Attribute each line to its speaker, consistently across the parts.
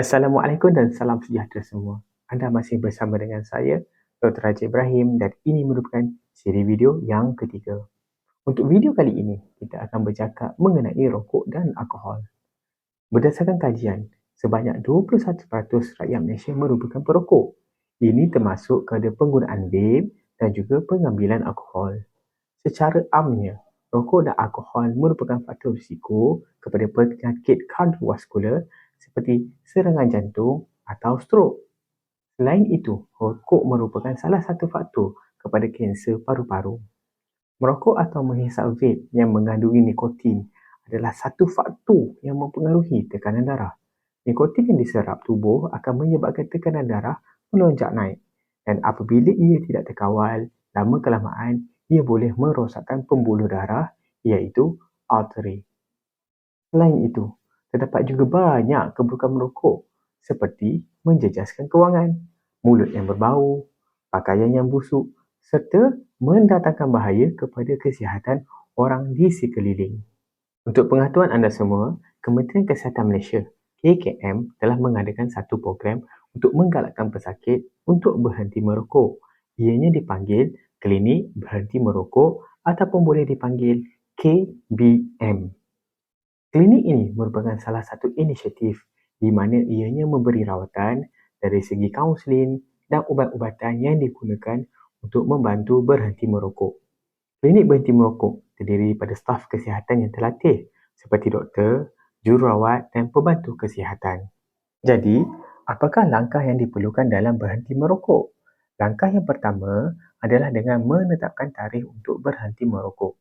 Speaker 1: Assalamualaikum dan salam sejahtera semua. Anda masih bersama dengan saya, Dr. Raja Ibrahim, dan ini merupakan siri video yang ketiga. Untuk video kali ini, kita akan bercakap mengenai rokok dan alkohol. Berdasarkan kajian, sebanyak 21% rakyat Malaysia merupakan perokok. Ini termasuk kepada penggunaan vape dan juga pengambilan alkohol. Secara amnya, rokok dan alkohol merupakan faktor risiko kepada penyakit kardiovaskular seperti serangan jantung atau strok. Selain itu, rokok merupakan salah satu faktor kepada kanser paru-paru. Merokok atau menghisap vape yang mengandungi nikotin adalah satu faktor yang mempengaruhi tekanan darah. Nikotin yang diserap tubuh akan menyebabkan tekanan darah melonjak naik, dan apabila ia tidak terkawal, lama-kelamaan ia boleh merosakkan pembuluh darah iaitu arteri. Selain itu, terdapat juga banyak keburukan merokok seperti menjejaskan kewangan, mulut yang berbau, pakaian yang busuk serta mendatangkan bahaya kepada kesihatan orang di sekeliling. Untuk pengetahuan anda semua, Kementerian Kesihatan Malaysia KKM telah mengadakan satu program untuk menggalakkan pesakit untuk berhenti merokok. Ianya dipanggil Klinik Berhenti Merokok ataupun boleh dipanggil KBM. Klinik ini merupakan salah satu inisiatif di mana ianya memberi rawatan dari segi kaunseling dan ubat-ubatan yang digunakan untuk membantu berhenti merokok. Klinik berhenti merokok terdiri daripada staf kesihatan yang terlatih seperti doktor, jururawat dan pembantu kesihatan. Jadi, apakah langkah yang diperlukan dalam berhenti merokok? Langkah yang pertama adalah dengan menetapkan tarikh untuk berhenti merokok.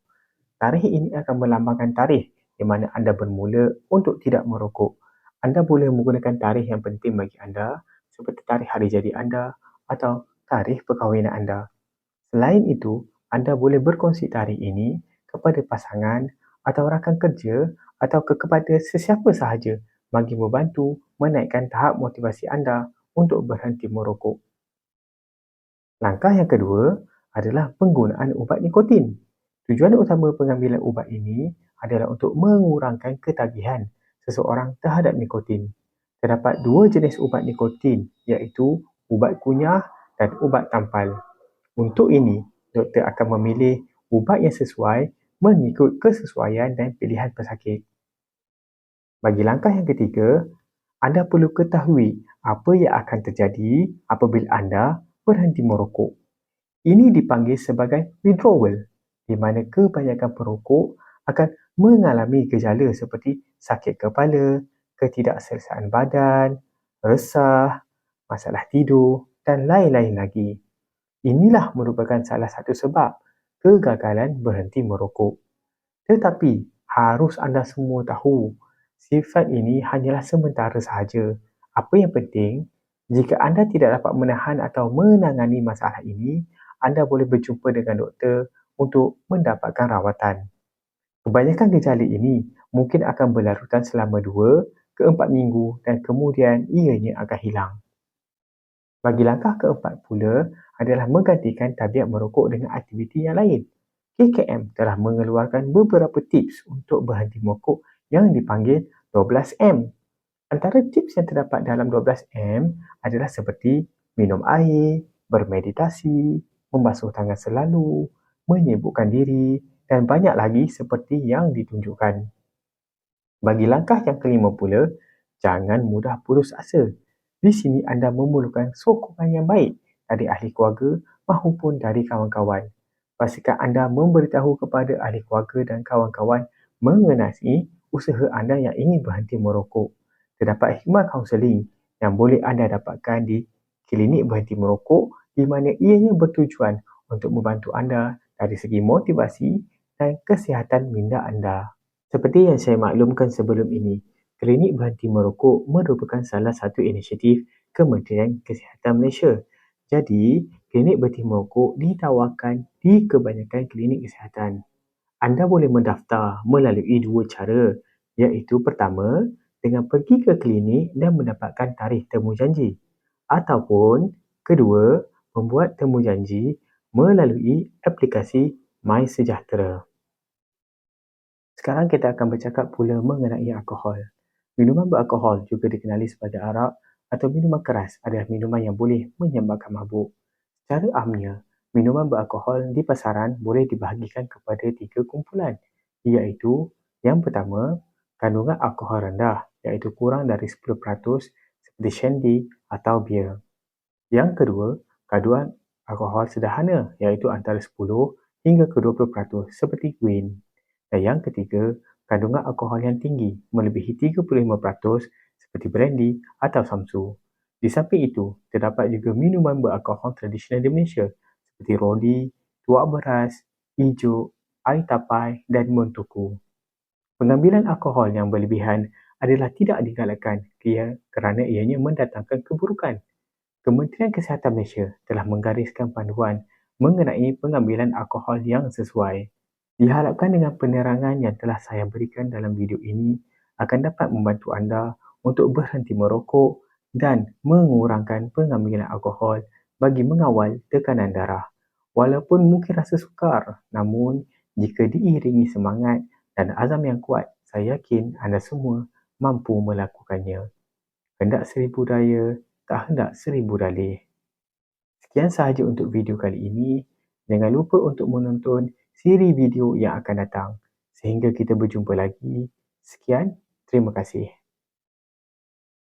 Speaker 1: Tarikh ini akan melambangkan tarikh di mana anda bermula untuk tidak merokok. Anda boleh menggunakan tarikh yang penting bagi anda seperti tarikh hari jadi anda atau tarikh perkahwinan anda. Selain itu, anda boleh berkongsi tarikh ini kepada pasangan atau rakan kerja atau kepada sesiapa sahaja bagi membantu menaikkan tahap motivasi anda untuk berhenti merokok. Langkah yang kedua adalah penggunaan ubat nikotin. Tujuan utama pengambilan ubat ini adalah untuk mengurangkan ketagihan seseorang terhadap nikotin. Terdapat dua jenis ubat nikotin iaitu ubat kunyah dan ubat tampal. Untuk ini, doktor akan memilih ubat yang sesuai mengikut kesesuaian dan pilihan pesakit. Bagi langkah yang ketiga, anda perlu ketahui apa yang akan terjadi apabila anda berhenti merokok. Ini dipanggil sebagai withdrawal, di mana kebanyakan perokok akan mengalami gejala seperti sakit kepala, ketidakselesaan badan, resah, masalah tidur dan lain-lain lagi. Inilah merupakan salah satu sebab kegagalan berhenti merokok. Tetapi harus anda semua tahu, sifat ini hanyalah sementara sahaja. Apa yang penting, jika anda tidak dapat menahan atau menangani masalah ini, anda boleh berjumpa dengan doktor untuk mendapatkan rawatan. Kebanyakan gejala ini mungkin akan berlarutan selama 2 ke 4 minggu dan kemudian ianya akan hilang. Bagi langkah keempat pula adalah menggantikan tabiat merokok dengan aktiviti yang lain. KKM telah mengeluarkan beberapa tips untuk berhenti merokok yang dipanggil 12M. Antara tips yang terdapat dalam 12M adalah seperti minum air, bermeditasi, membasuh tangan selalu, menyibukkan diri dan banyak lagi seperti yang ditunjukkan. Bagi langkah yang kelima pula, jangan mudah putus asa. Di sini anda memerlukan sokongan yang baik dari ahli keluarga maupun dari kawan-kawan. Pastikan anda memberitahu kepada ahli keluarga dan kawan-kawan mengenai usaha anda yang ingin berhenti merokok. Terdapat khidmat kaunseling yang boleh anda dapatkan di klinik berhenti merokok di mana ianya bertujuan untuk membantu anda dari segi motivasi dan kesihatan minda anda. Seperti yang saya maklumkan sebelum ini, Klinik Berhenti Merokok merupakan salah satu inisiatif Kementerian Kesihatan Malaysia. Jadi, Klinik Berhenti Merokok ditawarkan di kebanyakan klinik kesihatan. Anda boleh mendaftar melalui 2 cara, iaitu pertama, dengan pergi ke klinik dan mendapatkan tarikh temu janji. Ataupun, kedua, membuat temu janji melalui aplikasi MySejahtera. Sekarang kita akan bercakap pula mengenai alkohol. Minuman beralkohol juga dikenali sebagai arak atau minuman keras adalah minuman yang boleh menyebabkan mabuk. Secara amnya, minuman beralkohol di pasaran boleh dibahagikan kepada 3 kumpulan, iaitu yang pertama, kandungan alkohol rendah, iaitu kurang dari 10% seperti shandy atau bir. Yang kedua, kandungan alkohol sederhana, iaitu antara 10 hingga ke 20% seperti Queen. Dan yang ketiga, kandungan alkohol yang tinggi melebihi 35% seperti brandy atau samsu. Di samping itu, terdapat juga minuman beralkohol tradisional di Malaysia seperti rodi, tuak beras, ijuk, air tapai dan montuku. Pengambilan alkohol yang berlebihan adalah tidak digalakkan kerana ianya mendatangkan keburukan. Kementerian Kesihatan Malaysia telah menggariskan panduan mengenai pengambilan alkohol yang sesuai. Diharapkan dengan penerangan yang telah saya berikan dalam video ini akan dapat membantu anda untuk berhenti merokok dan mengurangkan pengambilan alkohol bagi mengawal tekanan darah. Walaupun mungkin rasa sukar, namun jika diiringi semangat dan azam yang kuat, saya yakin anda semua mampu melakukannya. Hendak seribu daya, tak hendak seribu dalih. Sekian sahaja untuk video kali ini. Jangan lupa untuk menonton siri video yang akan datang. Sehingga kita berjumpa lagi. Sekian, terima kasih.